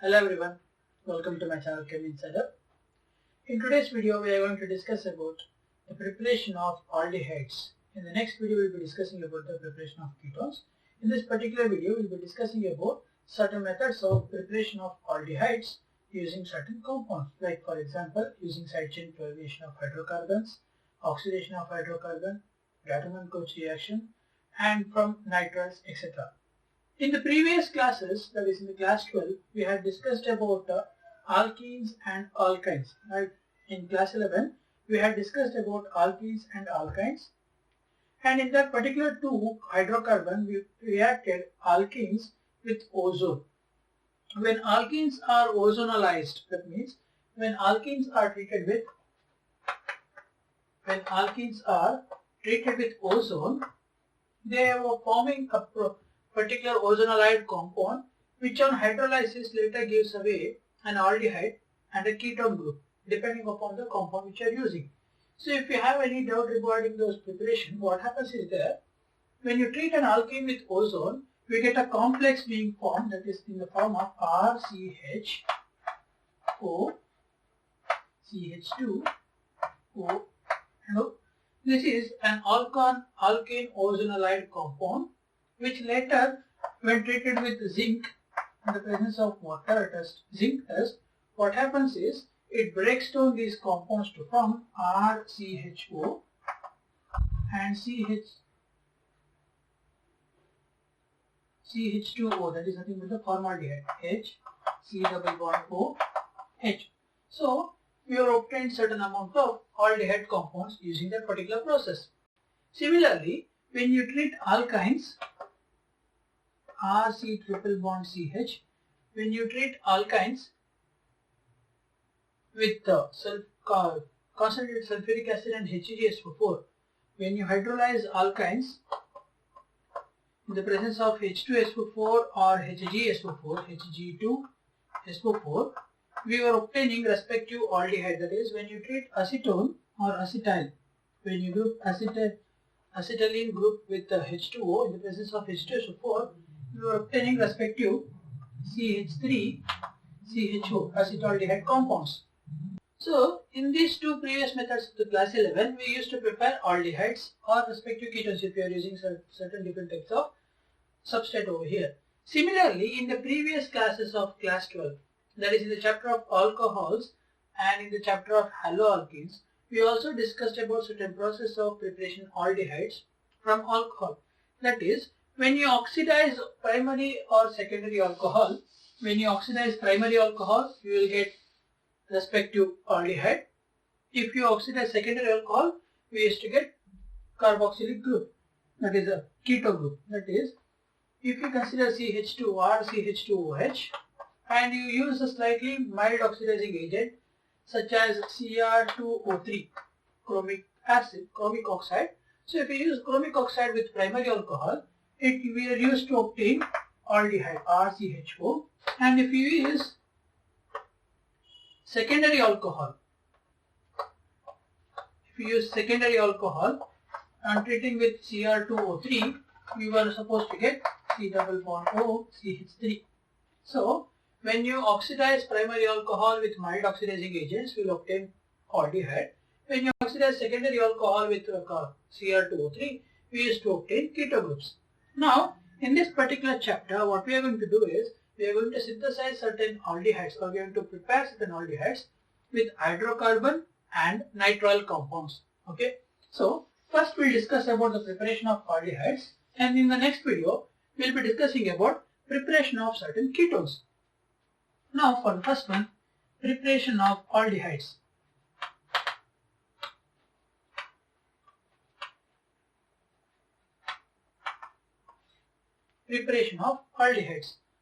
Hello everyone, welcome to my channel Chem Insider. In today's video we are going to discuss about the preparation of aldehydes. In the next video we will be discussing about the preparation of ketones. In this particular video we will be discussing about certain methods of preparation of aldehydes using certain compounds, like for example using side chain fluorination of hydrocarbons, oxidation of hydrocarbon, Gattermann-Koch reaction, and from nitriles, etc. In the previous classes, that is in the class 12, we had discussed about alkenes and alkynes. Right? In class 11, we had discussed about alkenes and alkynes. And in that particular two hydrocarbon, we reacted alkenes with ozone. When alkenes are ozonalized, that means when alkenes are treated with ozone, they are forming a particular ozonolide compound which on hydrolysis later gives away an aldehyde and a ketone group depending upon the compound which you are using. So if you have any doubt regarding those preparation, what happens is that when you treat an alkene with ozone, we get a complex being formed, that is in the form of RCHO, CH2O. This is an alkane ozonolide compound which later, when treated with zinc in the presence of water test, zinc test, what happens is it breaks down these compounds to form RCHO and CH2O, that is nothing but the formaldehyde, H, C double bond O, H. So, we have obtained certain amount of aldehyde compounds using that particular process. Similarly, when you treat alkynes, RC triple bond CH, when you treat alkynes with concentrated sulfuric acid and HgSO4, when you hydrolyze alkynes in the presence of H2SO4 or HgSO4, Hg2SO4, we are obtaining respective aldehyde. That is, when you treat acetone or acetyl, when you group acetylene group with H2O in the presence of H2SO4, you are obtaining respective CH3, CHO acetaldehyde compounds. So, in these two previous methods of the class 11, we used to prepare aldehydes or respective ketones if you are using certain different types of substrate over here. Similarly, in the previous classes of class 12, that is in the chapter of alcohols and in the chapter of haloalkenes, we also discussed about certain process of preparation aldehydes from alcohol. That is, when you oxidize primary or secondary alcohol, you will get respective aldehyde. If you oxidize secondary alcohol, we used to get carboxylic group, that is a keto group. That is, if you consider CH2R, CH2OH, and you use a slightly mild oxidizing agent such as Cr2O3, chromic oxide. So if you use chromic oxide with primary alcohol, we are used to obtain aldehyde RCHO, and if you use secondary alcohol, and treating with Cr2O3, we were supposed to get C double bond O CH3. So when you oxidize primary alcohol with mild oxidizing agents, we will obtain aldehyde. When you oxidize secondary alcohol with Cr2O3, we used to obtain keto groups. Now, in this particular chapter, what we are going to do is, we are going to synthesize certain aldehydes, or we are going to prepare certain aldehydes with hydrocarbon and nitrile compounds. Okay. So, first we will discuss about the preparation of aldehydes, and in the next video, we will be discussing about preparation of certain ketones. Now, for the first one, preparation of aldehydes.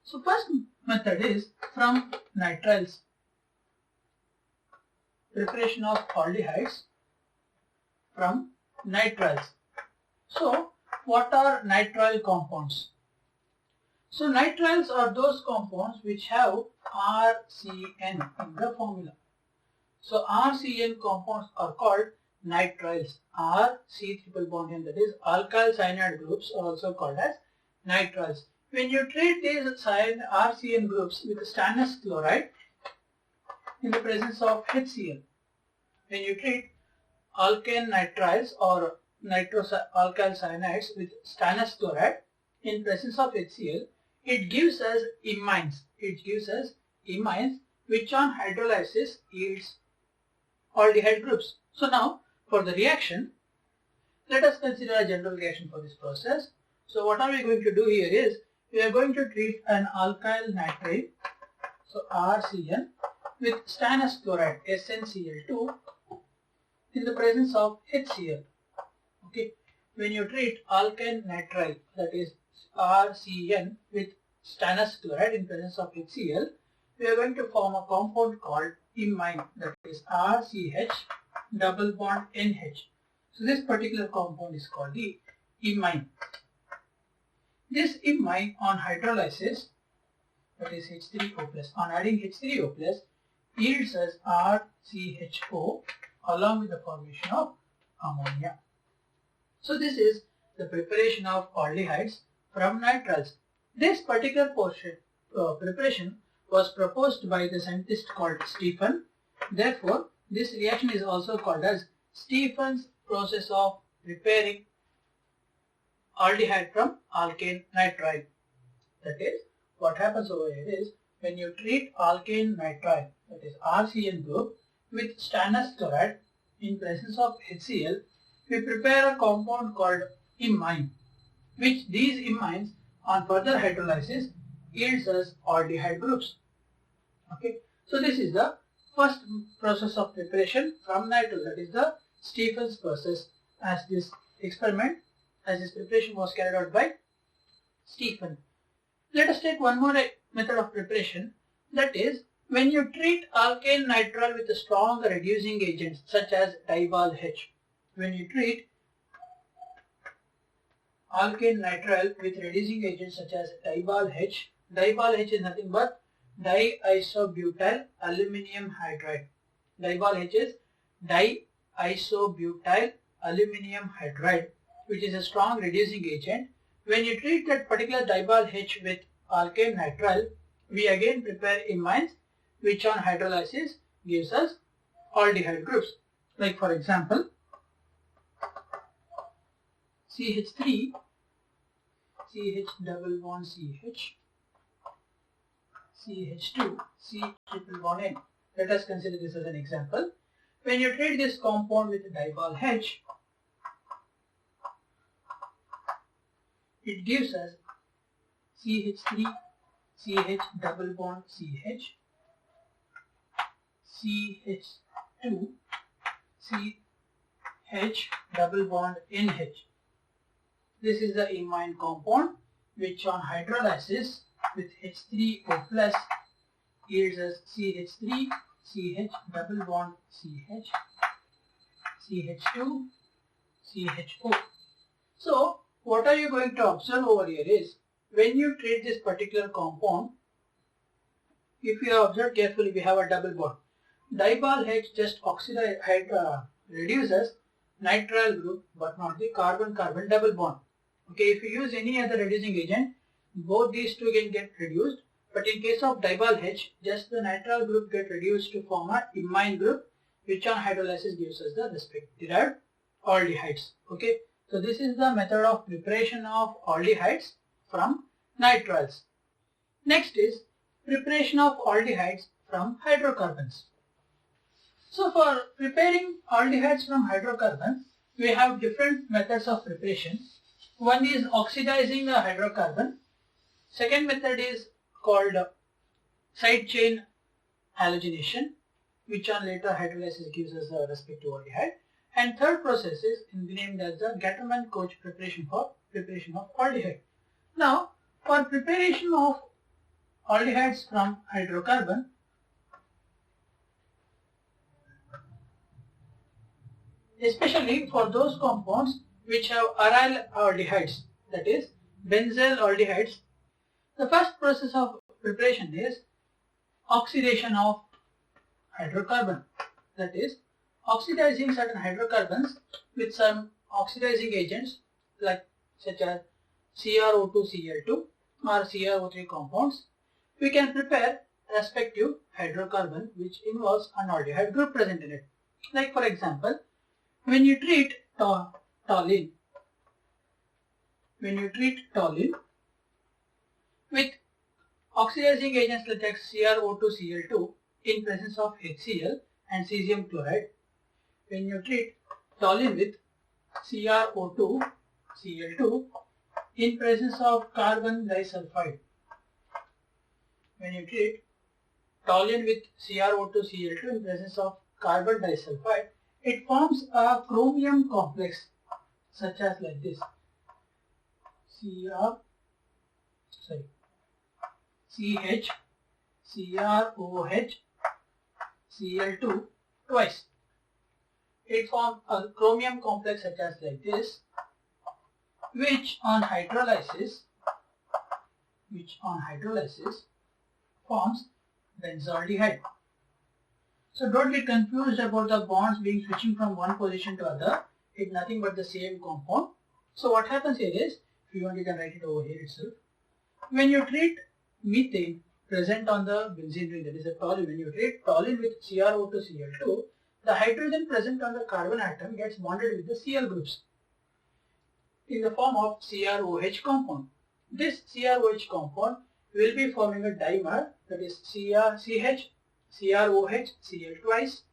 So first method is from nitriles. Preparation of aldehydes from nitriles. So what are nitrile compounds? So nitriles are those compounds which have RCN in the formula. So RCN compounds are called nitriles. R C triple bond N, that is alkyl cyanide groups are also called as nitriles. when you treat these RCN groups with stannous chloride in the presence of HCl, when you treat alkane nitriles or alkyl cyanides with stannous chloride in presence of HCl, it gives us imines. It gives us imines which on hydrolysis yields aldehyde groups. So now for the reaction, let us consider a general reaction for this process. So what are we going to do here is, we are going to treat an alkyl nitrate, so RCN, with stannous chloride SnCl2 in the presence of HCl. Okay, when you treat alkane nitrile, that is RCN, with stannous chloride in presence of HCl, we are going to form a compound called imine, that is RCH double bond NH. So this particular compound is called the imine. This imine on hydrolysis, that is H3O plus, on adding H3O plus, yields us RCHO along with the formation of ammonia. So this is the preparation of aldehydes from nitriles. This particular preparation was proposed by the scientist called Stephan. Therefore, this reaction is also called as Stephan's process of preparing aldehyde from alkane nitride. That is, what happens over here is, when you treat alkane nitride, that is RCN group, with stannous chloride in presence of HCl, we prepare a compound called imine, which these imines on further hydrolysis yields us aldehyde groups. Okay, so this is the first process of preparation from nitrile, that is the Stephan's process, as this preparation was carried out by Stephan. Let us take one more method of preparation, that is, when you treat alkane nitrile with a strong reducing agent such as Dibal H. When you treat alkane nitrile with reducing agents such as Dibal H is nothing but diisobutyl aluminium hydride. Dibal H is diisobutyl aluminium hydride, which is a strong reducing agent. When you treat that particular Dibal H with alkane nitrile, we again prepare imines which on hydrolysis gives us aldehyde groups. Like for example, CH3, CH double bond CH, CH2, C triple bond N. Let us consider this as an example. When you treat this compound with Dibal H, it gives us CH3, CH double bond CH, CH2, CH double bond NH. This is the imine compound which on hydrolysis with H3O plus yields us CH3, CH double bond CH, CH2, CHO. So what are you going to observe over here is, when you treat this particular compound, if you observe carefully, we have a double bond. Dibal H just reduces nitrile group but not the carbon-carbon double bond. Okay, if you use any other reducing agent, both these two can get reduced, but in case of Dibal H, just the nitrile group get reduced to form a imine group, which on hydrolysis gives us the respective derived aldehydes. Okay, so this is the method of preparation of aldehydes from nitriles. Next is preparation of aldehydes from hydrocarbons. So for preparing aldehydes from hydrocarbons, we have different methods of preparation. One is oxidizing a hydrocarbon. Second method is called side chain halogenation, which on later hydrolysis gives us the respective aldehyde. And third process is named as the Gattermann-Koch preparation for preparation of aldehyde. Now, for preparation of aldehydes from hydrocarbon, especially for those compounds which have aryl aldehydes, that is benzyl aldehydes, the first process of preparation is oxidation of hydrocarbon, that is oxidizing certain hydrocarbons with some oxidizing agents like such as CrO2Cl2 or CrO3 compounds, we can prepare respective hydrocarbon which involves an aldehyde group present in it. Like for example, when you treat toluene with oxidizing agents like CrO2Cl2 in presence of HCl and cesium chloride, when you treat toluene with CrO2Cl2 in presence of carbon disulfide, when you treat toluene with CrO2Cl2 in presence of carbon disulfide, it forms a chromium complex such as like this. CH, CrOH, Cl2 twice. It forms a chromium complex such as like this, which on hydrolysis forms benzaldehyde. So don't get confused about the bonds being switching from one position to other. It's nothing but the same compound. So what happens here is, if you want you can write it over here itself. When you treat methane present on the benzene ring, that is a toluene, when you treat toluene with CrO2Cl2, the hydrogen present on the carbon atom gets bonded with the Cl groups in the form of CrOH compound. This CrOH compound will be forming a dimer, that is CH, CrOH, Cl twice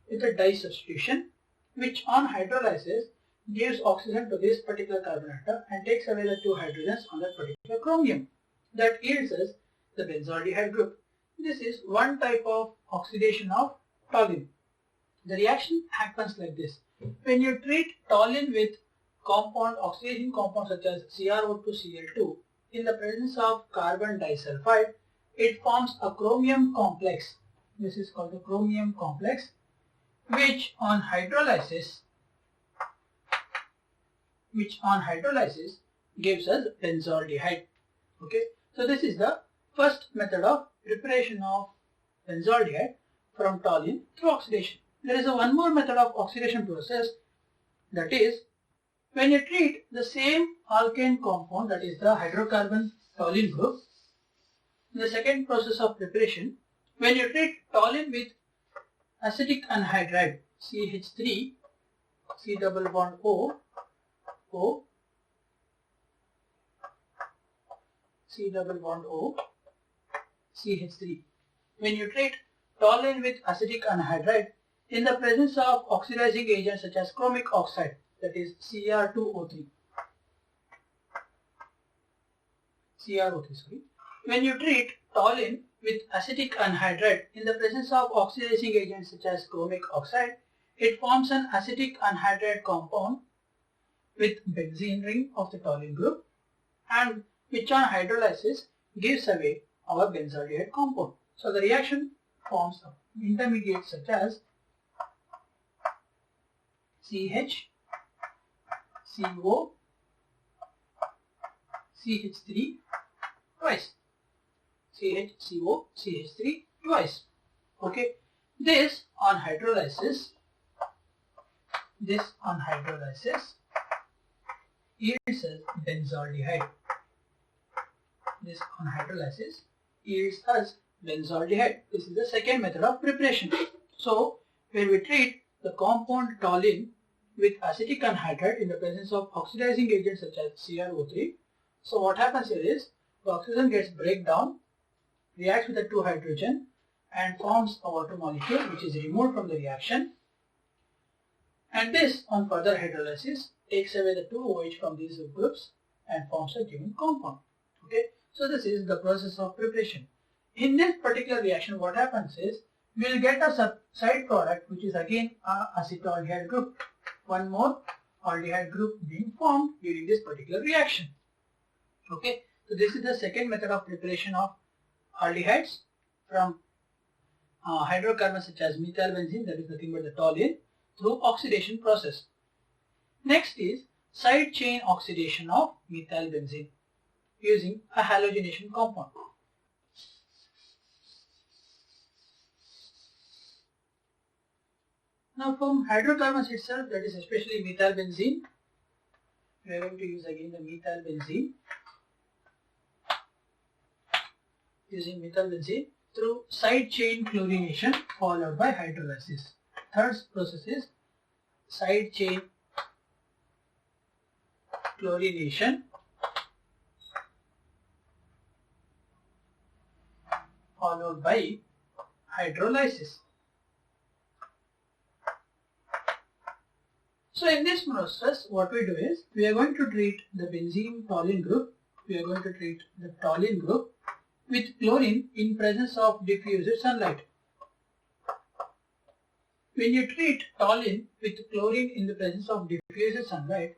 with a di substitution, which on hydrolysis gives oxygen to this particular carbon atom and takes away the two hydrogens on that particular chromium. That yields us the benzaldehyde group. This is one type of oxidation of toluene. The reaction happens like this. When you treat toluene with oxidation compounds such as CrO2Cl2 in the presence of carbon disulfide, it forms a chromium complex. This is called the chromium complex, which on hydrolysis gives us benzaldehyde. Okay, so this is the first method of preparation of benzaldehyde from toluene through oxidation. There is one more method of oxidation process, that is when you treat the same alkane compound, that is the hydrocarbon toluene group. In the second process of preparation, when you treat toluene with acetic anhydride CH3, C double bond O, C double bond O, CH3. When you treat toluene with acetic anhydride in the presence of oxidizing agents such as chromic oxide, that is CrO3. When you treat toluene with acetic anhydride in the presence of oxidizing agents such as chromic oxide, it forms an acetic anhydride compound with benzene ring of the toluene group, and which on hydrolysis gives away our benzaldehyde compound. So the reaction forms intermediates such as CH, CO, CH3 twice. CHCO, CH3 twice. Okay. This on hydrolysis yields us benzaldehyde. This on hydrolysis yields us benzaldehyde. This is the second method of preparation. So when we treat the compound toluene with acetic anhydride in the presence of oxidizing agents such as CrO3, so what happens here is the oxygen gets break down, reacts with the two hydrogen and forms a water molecule which is removed from the reaction, and this on further hydrolysis takes away the two OH from these groups and forms a given compound. Okay, so this is the process of preparation. In this particular reaction, what happens is we will get a side product which is again a acetaldehyde group. One more aldehyde group being formed during this particular reaction. Okay, so this is the second method of preparation of aldehydes from hydrocarbons such as methylbenzene, that is nothing but the toluene, through oxidation process. Next is side chain oxidation of methylbenzene using a halogenation compound. Now from hydrocarbons itself, that is especially methylbenzene, we are going to use again the methylbenzene. using methylbenzene through side chain chlorination followed by hydrolysis. Third process is side chain chlorination followed by hydrolysis. So in this process, what we do is, we are going to treat the benzene toluene group, with chlorine in presence of diffused sunlight. When you treat toluene with chlorine in the presence of diffused sunlight,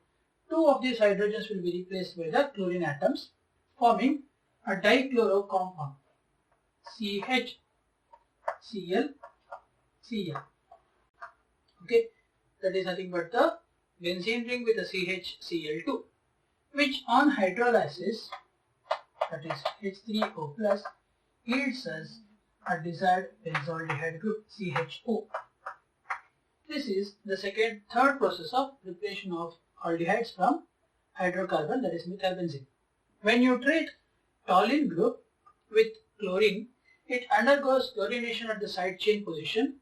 two of these hydrogens will be replaced by the chlorine atoms, forming a dichloro compound, CHCl, Cl. Okay, that is nothing but the benzene ring with a CHCl2, which on hydrolysis, that is H3O plus, yields us a desired benzaldehyde group, CHO. This is the third process of preparation of aldehydes from hydrocarbon, that is methylbenzene. When you treat toluene group with chlorine, it undergoes chlorination at the side chain position.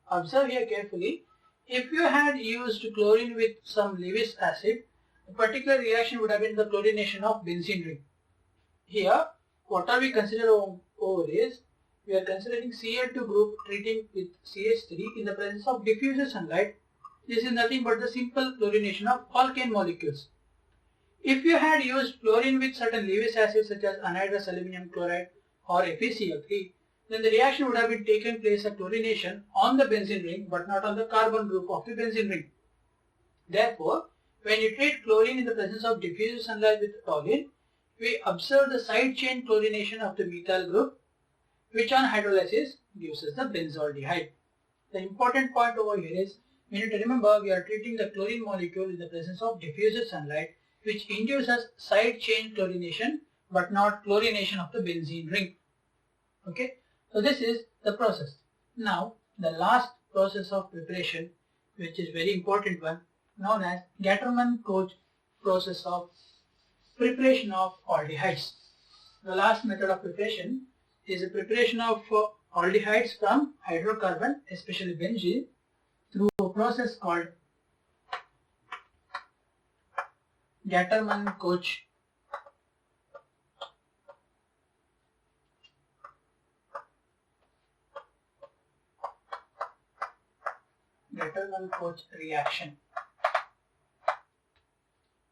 Observe here carefully. If you had used chlorine with some Lewis acid, a particular reaction would have been the chlorination of benzene ring. Here, what are we considering over is, we are considering Cl2 group treating with CH3 in the presence of diffused sunlight. This is nothing but the simple chlorination of alkane molecules. If you had used chlorine with certain Lewis acids such as anhydrous aluminum chloride or FeCl3, then the reaction would have been taken place at chlorination on the benzene ring but not on the carbon group of the benzene ring. Therefore, when you treat chlorine in the presence of diffused sunlight with toluene, we observe the side chain chlorination of the methyl group, which on hydrolysis gives us the benzaldehyde. The important point over here is, we need to remember we are treating the chlorine molecule in the presence of diffused sunlight, which induces side chain chlorination but not chlorination of the benzene ring. Okay, so this is the process. Now the last process of preparation, which is very important one, known as Gattermann-Koch process of preparation of aldehydes. The last method of preparation is the preparation of aldehydes from hydrocarbon, especially benzene, through a process called Gattermann-Koch reaction.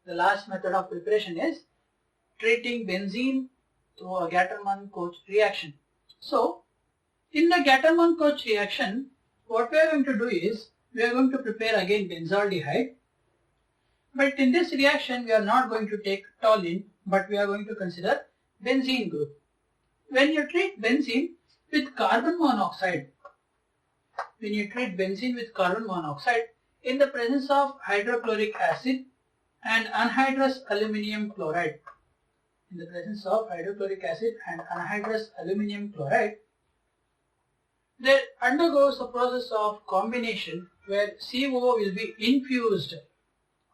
The last method of preparation is treating benzene through a Gattermann-Koch reaction. So, in the Gattermann-Koch reaction, what we are going to do is, we are going to prepare again benzaldehyde, but in this reaction we are not going to take toluene, but we are going to consider benzene group. When you treat benzene with carbon monoxide, in the presence of hydrochloric acid and anhydrous aluminum chloride, there undergoes a process of combination where CO will be infused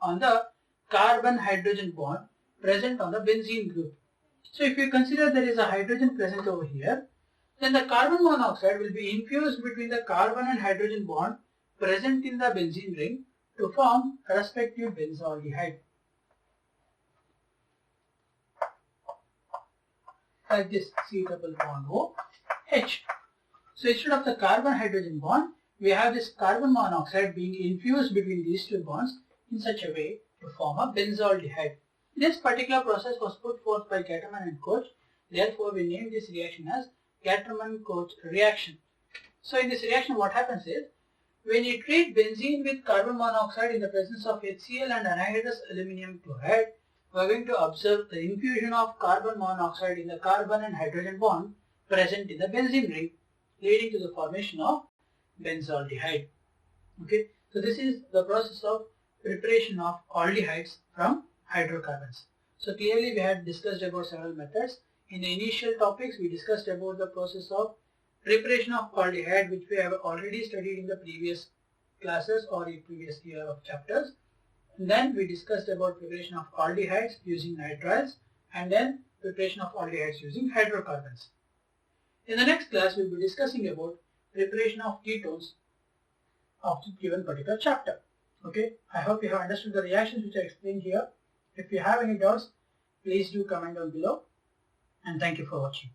on the carbon-hydrogen bond present on the benzene group. So if you consider there is a hydrogen present over here, then the carbon monoxide will be infused between the carbon and hydrogen bond present in the benzene ring to form a respective benzaldehyde. Like this, C double bond O H. So instead of the carbon-hydrogen bond, we have this carbon monoxide being infused between these two bonds in such a way to form a benzaldehyde. This particular process was put forth by Gattermann and Koch. Therefore, we named this reaction as Gattermann-Koch reaction. So in this reaction, what happens is, when you treat benzene with carbon monoxide in the presence of HCl and anhydrous aluminum chloride, we are going to observe the infusion of carbon monoxide in the carbon and hydrogen bond present in the benzene ring, leading to the formation of benzaldehyde. Okay, so this is the process of preparation of aldehydes from hydrocarbons. So clearly we had discussed about several methods. In the initial topics we discussed about the process of preparation of aldehyde, which we have already studied in the previous classes or in previous year of chapters. And then we discussed about preparation of aldehydes using nitriles, and then preparation of aldehydes using hydrocarbons. In the next class, we'll be discussing about preparation of ketones of the given particular chapter. Okay, I hope you have understood the reactions which I explained here. If you have any doubts, please do comment down below, and thank you for watching.